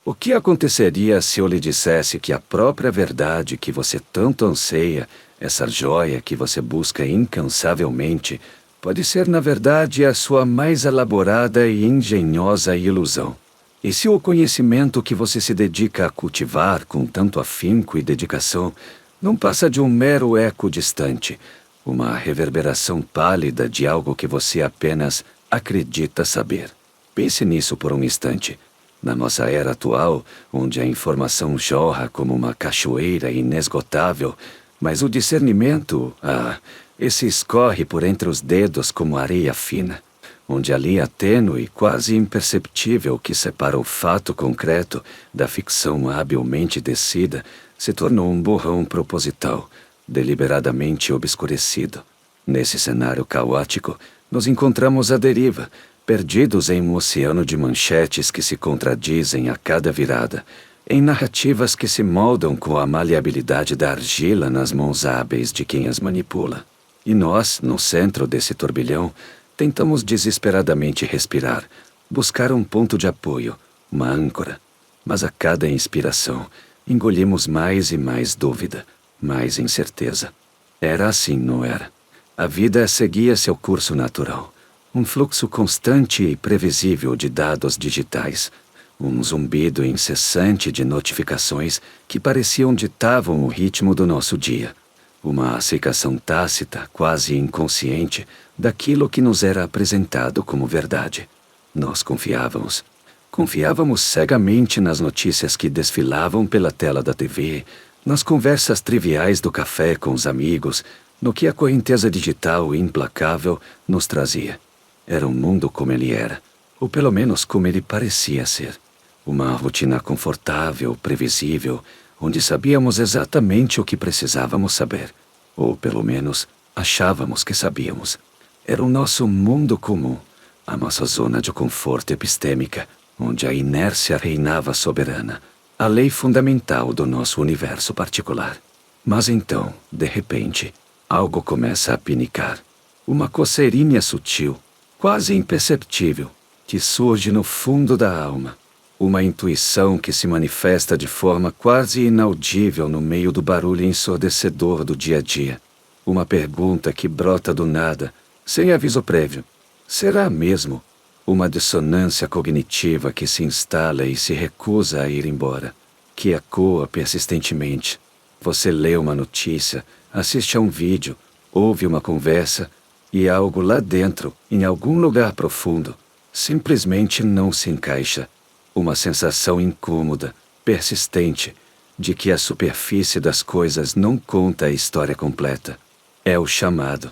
O que aconteceria se eu lhe dissesse que a própria verdade que você tanto anseia, essa joia que você busca incansavelmente, pode ser, na verdade, a sua mais elaborada e engenhosa ilusão? E se o conhecimento que você se dedica a cultivar com tanto afinco e dedicação não passa de um mero eco distante, uma reverberação pálida de algo que você apenas acredita saber? Pense nisso por um instante. Na nossa era atual, onde a informação jorra como uma cachoeira inesgotável, mas o discernimento, esse escorre por entre os dedos como areia fina, onde a linha tênue, quase imperceptível que separa o fato concreto da ficção habilmente tecida, se tornou um borrão proposital, deliberadamente obscurecido. Nesse cenário caótico, nos encontramos à deriva, perdidos em um oceano de manchetes que se contradizem a cada virada, em narrativas que se moldam com a maleabilidade da argila nas mãos hábeis de quem as manipula. E nós, no centro desse turbilhão, tentamos desesperadamente respirar, buscar um ponto de apoio, uma âncora. Mas a cada inspiração, engolimos mais e mais dúvida, mais incerteza. Era assim, não era? A vida seguia seu curso natural. Um fluxo constante e previsível de dados digitais. Um zumbido incessante de notificações que pareciam ditavam o ritmo do nosso dia. Uma aceitação tácita, quase inconsciente, daquilo que nos era apresentado como verdade. Nós confiávamos. Confiávamos cegamente nas notícias que desfilavam pela tela da TV, nas conversas triviais do café com os amigos, no que a correnteza digital implacável nos trazia. Era um mundo como ele era, ou pelo menos como ele parecia ser. Uma rotina confortável, previsível, onde sabíamos exatamente o que precisávamos saber. Ou pelo menos, achávamos que sabíamos. Era o nosso mundo comum, a nossa zona de conforto epistêmica, onde a inércia reinava soberana, a lei fundamental do nosso universo particular. Mas então, de repente, algo começa a pinicar. Uma coceirinha sutil, quase imperceptível, que surge no fundo da alma. Uma intuição que se manifesta de forma quase inaudível no meio do barulho ensurdecedor do dia a dia. Uma pergunta que brota do nada, sem aviso prévio. Será mesmo? Uma dissonância cognitiva que se instala e se recusa a ir embora, que ecoa persistentemente. Você lê uma notícia, assiste a um vídeo, ouve uma conversa, e algo lá dentro, em algum lugar profundo, simplesmente não se encaixa. Uma sensação incômoda, persistente, de que a superfície das coisas não conta a história completa. É o chamado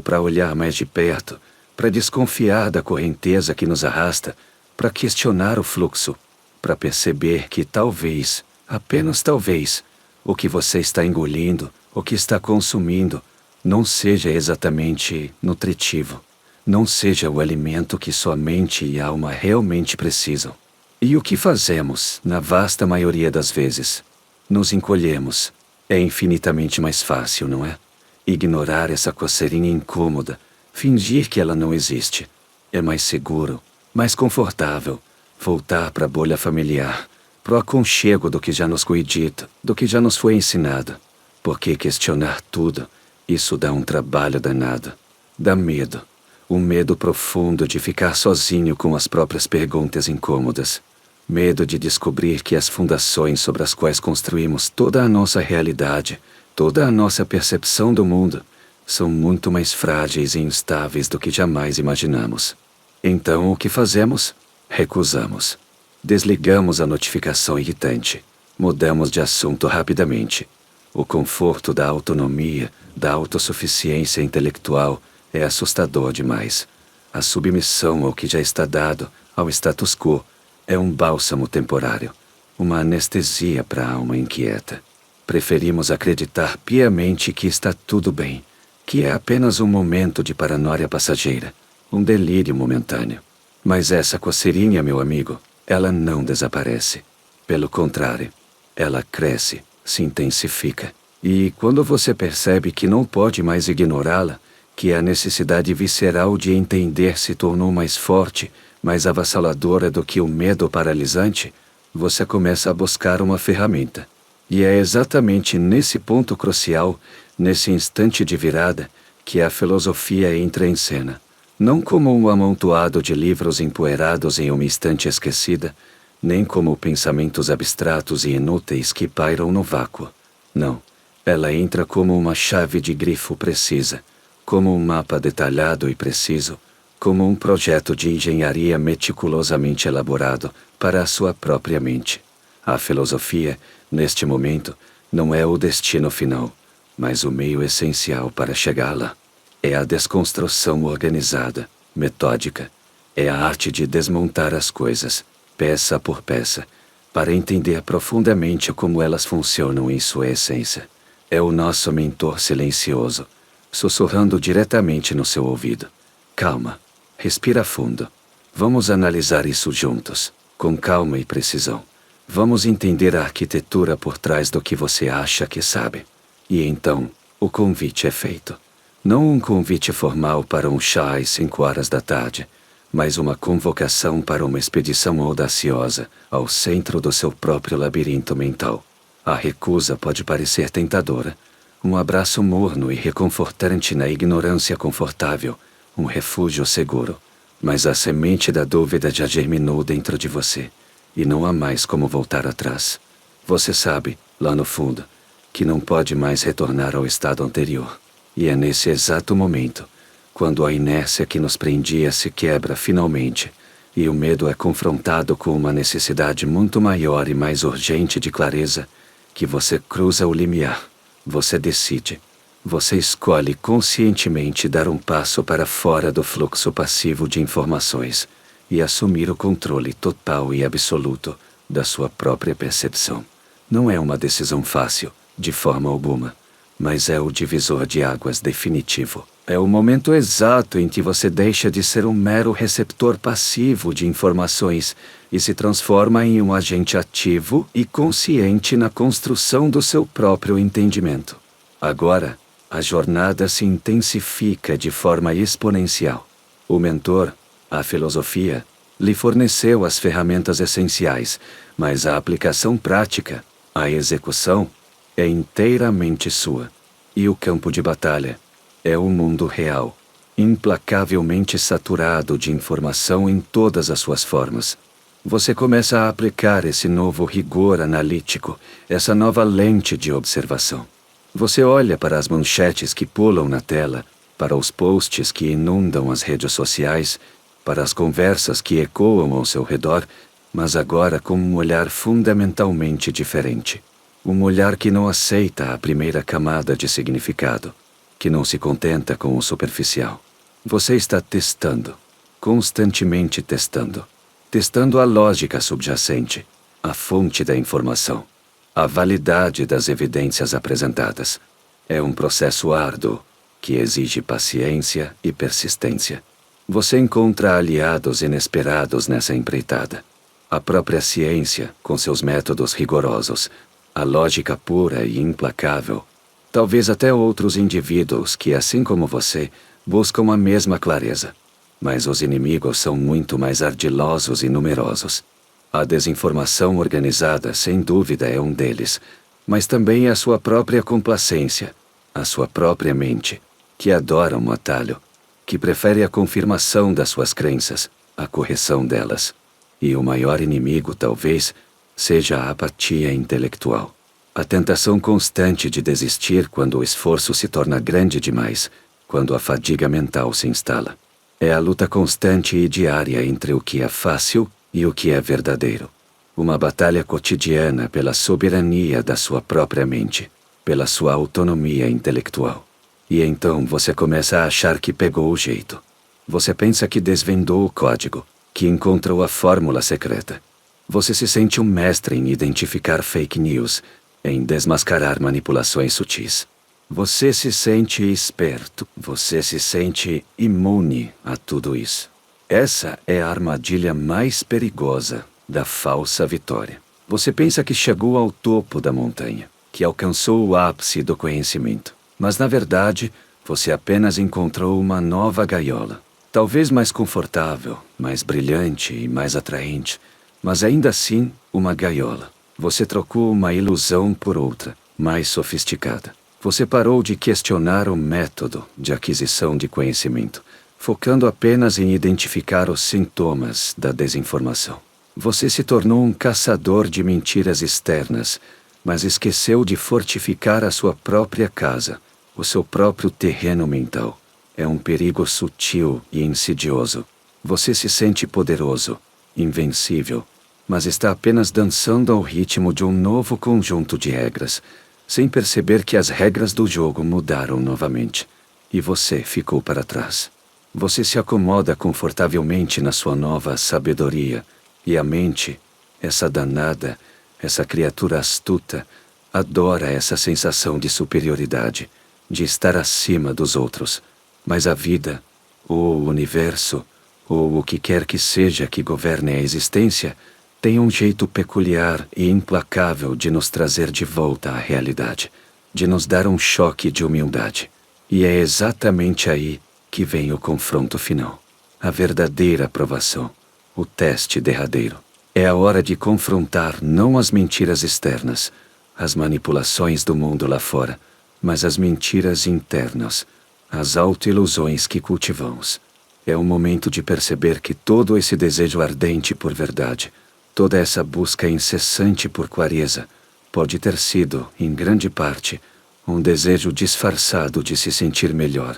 para olhar mais de perto, para desconfiar da correnteza que nos arrasta, para questionar o fluxo, para perceber que talvez, apenas talvez, o que você está engolindo, o que está consumindo, não seja exatamente nutritivo, não seja o alimento que sua mente e alma realmente precisam. E o que fazemos, na vasta maioria das vezes? Nos encolhemos. É infinitamente mais fácil, não é? Ignorar essa coceirinha incômoda, fingir que ela não existe. É mais seguro, mais confortável, voltar para a bolha familiar, pro aconchego do que já nos foi dito, do que já nos foi ensinado. Porque questionar tudo, isso dá um trabalho danado. Dá medo. Um medo profundo de ficar sozinho com as próprias perguntas incômodas. Medo de descobrir que as fundações sobre as quais construímos toda a nossa realidade, toda a nossa percepção do mundo, são muito mais frágeis e instáveis do que jamais imaginamos. Então o que fazemos? Recusamos. Desligamos a notificação irritante. Mudamos de assunto rapidamente. O conforto da autonomia, da autossuficiência intelectual, é assustador demais. A submissão ao que já está dado, ao status quo, é um bálsamo temporário, uma anestesia para a alma inquieta. Preferimos acreditar piamente que está tudo bem, que é apenas um momento de paranoia passageira, um delírio momentâneo. Mas essa coceirinha, meu amigo, ela não desaparece. Pelo contrário, ela cresce, se intensifica. E quando você percebe que não pode mais ignorá-la, que a necessidade visceral de entender se tornou mais forte, mais avassaladora do que o medo paralisante, você começa a buscar uma ferramenta. E é exatamente nesse ponto crucial, nesse instante de virada, que a filosofia entra em cena. Não como um amontoado de livros empoeirados em uma estante esquecida, nem como pensamentos abstratos e inúteis que pairam no vácuo. Não. Ela entra como uma chave de grifo precisa, como um mapa detalhado e preciso, como um projeto de engenharia meticulosamente elaborado para a sua própria mente. A filosofia, neste momento, não é o destino final, mas o meio essencial para chegar lá. É a desconstrução organizada, metódica. É a arte de desmontar as coisas, peça por peça, para entender profundamente como elas funcionam em sua essência. É o nosso mentor silencioso, sussurrando diretamente no seu ouvido. Calma, respira fundo. Vamos analisar isso juntos, com calma e precisão. Vamos entender a arquitetura por trás do que você acha que sabe. E então, o convite é feito. Não um convite formal para um chá às 5 horas da tarde, mas uma convocação para uma expedição audaciosa ao centro do seu próprio labirinto mental. A recusa pode parecer tentadora, um abraço morno e reconfortante na ignorância confortável, um refúgio seguro. Mas a semente da dúvida já germinou dentro de você, e não há mais como voltar atrás. Você sabe, lá no fundo, que não pode mais retornar ao estado anterior. E é nesse exato momento, quando a inércia que nos prendia se quebra finalmente, e o medo é confrontado com uma necessidade muito maior e mais urgente de clareza, que você cruza o limiar. Você decide. Você escolhe conscientemente dar um passo para fora do fluxo passivo de informações e assumir o controle total e absoluto da sua própria percepção. Não é uma decisão fácil, de forma alguma, mas é o divisor de águas definitivo. É o momento exato em que você deixa de ser um mero receptor passivo de informações e se transforma em um agente ativo e consciente na construção do seu próprio entendimento. Agora, a jornada se intensifica de forma exponencial. O mentor, a filosofia, lhe forneceu as ferramentas essenciais, mas a aplicação prática, a execução, é inteiramente sua. E o campo de batalha é o mundo real, implacavelmente saturado de informação em todas as suas formas. Você começa a aplicar esse novo rigor analítico, essa nova lente de observação. Você olha para as manchetes que pulam na tela, para os posts que inundam as redes sociais, para as conversas que ecoam ao seu redor, mas agora com um olhar fundamentalmente diferente. Um olhar que não aceita a primeira camada de significado, que não se contenta com o superficial. Você está testando, constantemente testando. Testando a lógica subjacente, a fonte da informação, a validade das evidências apresentadas. É um processo árduo, que exige paciência e persistência. Você encontra aliados inesperados nessa empreitada. A própria ciência, com seus métodos rigorosos, a lógica pura e implacável. Talvez até outros indivíduos que, assim como você, buscam a mesma clareza. Mas os inimigos são muito mais ardilosos e numerosos. A desinformação organizada, sem dúvida, é um deles, mas também a sua própria complacência, a sua própria mente, que adora um atalho, que prefere a confirmação das suas crenças, a correção delas. E o maior inimigo, talvez, seja a apatia intelectual. A tentação constante de desistir quando o esforço se torna grande demais, quando a fadiga mental se instala. É a luta constante e diária entre o que é fácil e o que é verdadeiro. Uma batalha cotidiana pela soberania da sua própria mente, pela sua autonomia intelectual. E então você começa a achar que pegou o jeito. Você pensa que desvendou o código, que encontrou a fórmula secreta. Você se sente um mestre em identificar fake news, em desmascarar manipulações sutis. Você se sente esperto, você se sente imune a tudo isso. Essa é a armadilha mais perigosa da falsa vitória. Você pensa que chegou ao topo da montanha, que alcançou o ápice do conhecimento. Mas na verdade, você apenas encontrou uma nova gaiola. Talvez mais confortável, mais brilhante e mais atraente, Mas ainda assim, uma gaiola. Você trocou uma ilusão por outra, mais sofisticada. Você parou de questionar o método de aquisição de conhecimento, focando apenas em identificar os sintomas da desinformação. Você se tornou um caçador de mentiras externas, mas esqueceu de fortificar a sua própria casa, o seu próprio terreno mental. É um perigo sutil e insidioso. Você se sente poderoso, invencível, mas está apenas dançando ao ritmo de um novo conjunto de regras, sem perceber que as regras do jogo mudaram novamente. E você ficou para trás. Você se acomoda confortavelmente na sua nova sabedoria, e a mente, essa danada, essa criatura astuta, adora essa sensação de superioridade, de estar acima dos outros. Mas a vida, ou o universo, ou o que quer que seja que governe a existência, tem um jeito peculiar e implacável de nos trazer de volta à realidade, de nos dar um choque de humildade. E é exatamente aí que vem o confronto final. A verdadeira aprovação, o teste derradeiro. É a hora de confrontar não as mentiras externas, as manipulações do mundo lá fora, mas as mentiras internas, as autoilusões que cultivamos. É o momento de perceber que todo esse desejo ardente por verdade, toda essa busca incessante por clareza, pode ter sido, em grande parte, um desejo disfarçado de se sentir melhor,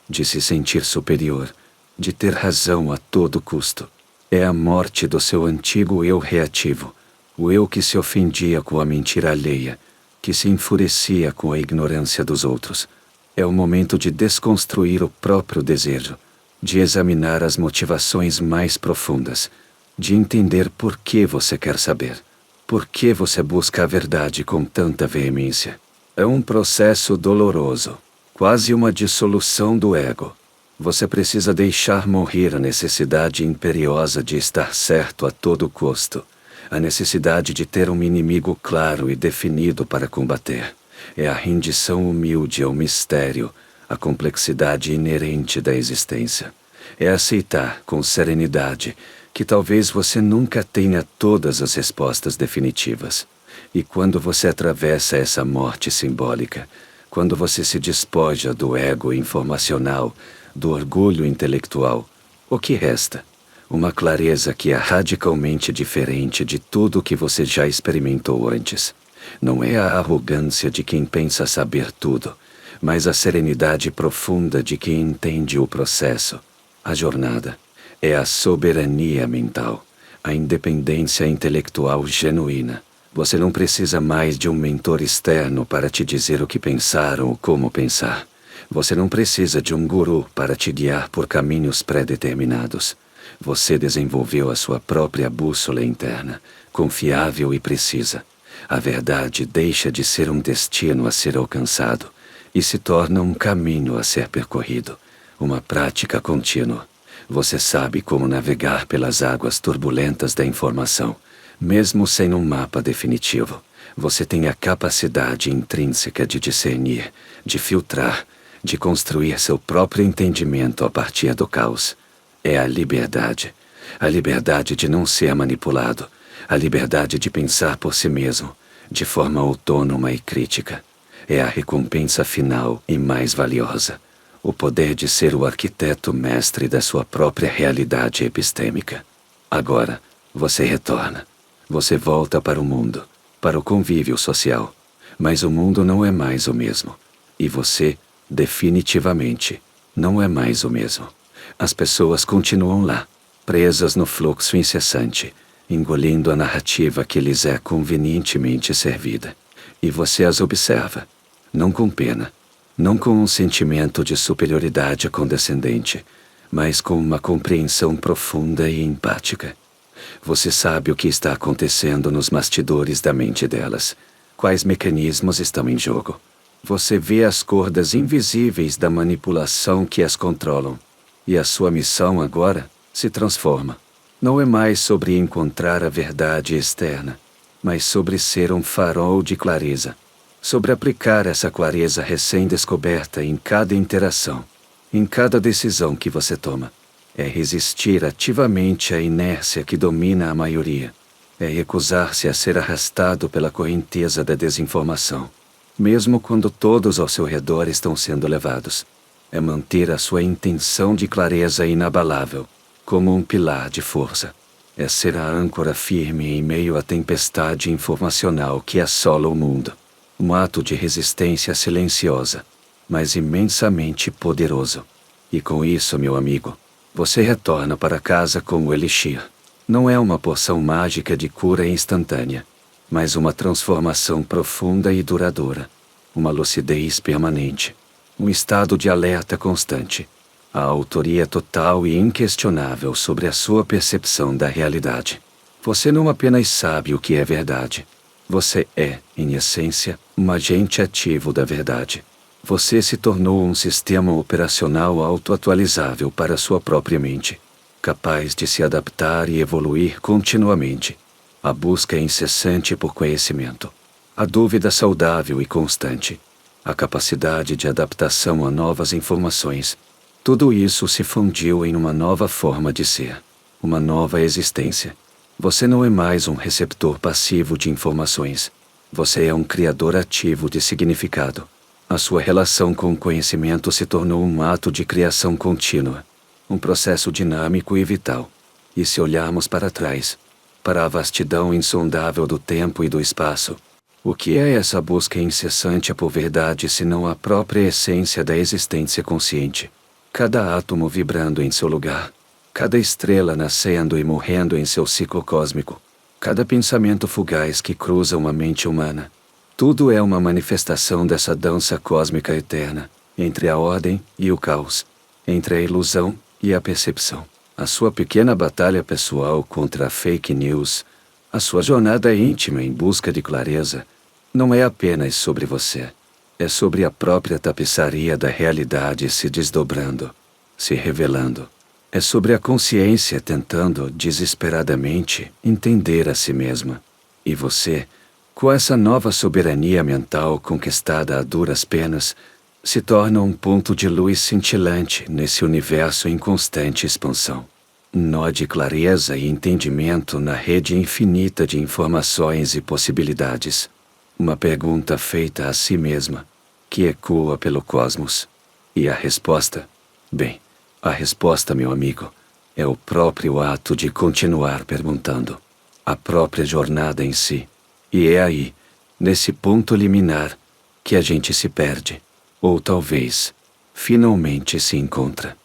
de se sentir superior, de ter razão a todo custo. É a morte do seu antigo eu reativo, o eu que se ofendia com a mentira alheia, que se enfurecia com a ignorância dos outros. É o momento de desconstruir o próprio desejo, de examinar as motivações mais profundas, de entender por que você quer saber, por que você busca a verdade com tanta veemência. É um processo doloroso, quase uma dissolução do ego. Você precisa deixar morrer a necessidade imperiosa de estar certo a todo custo, a necessidade de ter um inimigo claro e definido para combater. É a rendição humilde ao mistério, a complexidade inerente da existência. É aceitar, com serenidade, que talvez você nunca tenha todas as respostas definitivas. E quando você atravessa essa morte simbólica, quando você se despoja do ego informacional, do orgulho intelectual, o que resta? Uma clareza que é radicalmente diferente de tudo o que você já experimentou antes. Não é a arrogância de quem pensa saber tudo, mas a serenidade profunda de quem entende o processo, a jornada. É a soberania mental, a independência intelectual genuína. Você não precisa mais de um mentor externo para te dizer o que pensar ou como pensar. Você não precisa de um guru para te guiar por caminhos pré-determinados. Você desenvolveu a sua própria bússola interna, confiável e precisa. A verdade deixa de ser um destino a ser alcançado e se torna um caminho a ser percorrido, uma prática contínua. Você sabe como navegar pelas águas turbulentas da informação, mesmo sem um mapa definitivo. Você tem a capacidade intrínseca de discernir, de filtrar, de construir seu próprio entendimento a partir do caos. É a liberdade de não ser manipulado, a liberdade de pensar por si mesmo, de forma autônoma e crítica. É a recompensa final e mais valiosa. O poder de ser o arquiteto mestre da sua própria realidade epistêmica. Agora, você retorna. Você volta para o mundo, para o convívio social. Mas o mundo não é mais o mesmo. E você, definitivamente, não é mais o mesmo. As pessoas continuam lá, presas no fluxo incessante, engolindo a narrativa que lhes é convenientemente servida. E você as observa, não com pena, não com um sentimento de superioridade condescendente, mas com uma compreensão profunda e empática. Você sabe o que está acontecendo nos bastidores da mente delas, quais mecanismos estão em jogo. Você vê as cordas invisíveis da manipulação que as controlam. E a sua missão agora se transforma. Não é mais sobre encontrar a verdade externa, mas sobre ser um farol de clareza. Sobre aplicar essa clareza recém-descoberta em cada interação, em cada decisão que você toma. É resistir ativamente à inércia que domina a maioria. É recusar-se a ser arrastado pela correnteza da desinformação, mesmo quando todos ao seu redor estão sendo levados. É manter a sua intenção de clareza inabalável, como um pilar de força. É ser a âncora firme em meio à tempestade informacional que assola o mundo. Um ato de resistência silenciosa, mas imensamente poderoso. E com isso, meu amigo, você retorna para casa com o Elixir. Não é uma poção mágica de cura instantânea, mas uma transformação profunda e duradoura. Uma lucidez permanente. Um estado de alerta constante. A autoria total e inquestionável sobre a sua percepção da realidade. Você não apenas sabe o que é verdade. Você é, em essência, um agente ativo da verdade. Você se tornou um sistema operacional autoatualizável para sua própria mente, capaz de se adaptar e evoluir continuamente. A busca incessante por conhecimento. A dúvida saudável e constante. A capacidade de adaptação a novas informações. Tudo isso se fundiu em uma nova forma de ser. Uma nova existência. Você não é mais um receptor passivo de informações. Você é um criador ativo de significado. A sua relação com o conhecimento se tornou um ato de criação contínua. Um processo dinâmico e vital. E se olharmos para trás, para a vastidão insondável do tempo e do espaço, o que é essa busca incessante por verdade senão a própria essência da existência consciente? Cada átomo vibrando em seu lugar, cada estrela nascendo e morrendo em seu ciclo cósmico, cada pensamento fugaz que cruza uma mente humana. Tudo é uma manifestação dessa dança cósmica eterna, entre a ordem e o caos, entre a ilusão e a percepção. A sua pequena batalha pessoal contra a fake news, a sua jornada íntima em busca de clareza, não é apenas sobre você. É sobre a própria tapeçaria da realidade se desdobrando, se revelando. É sobre a consciência tentando desesperadamente entender a si mesma. E você, com essa nova soberania mental conquistada a duras penas, se torna um ponto de luz cintilante nesse universo em constante expansão. Um nó de clareza e entendimento na rede infinita de informações e possibilidades. Uma pergunta feita a si mesma, que ecoa pelo cosmos. E a resposta? Bem, a resposta, meu amigo, é o próprio ato de continuar perguntando. A própria jornada em si. E é aí, nesse ponto liminar, que a gente se perde. Ou talvez, finalmente se encontra.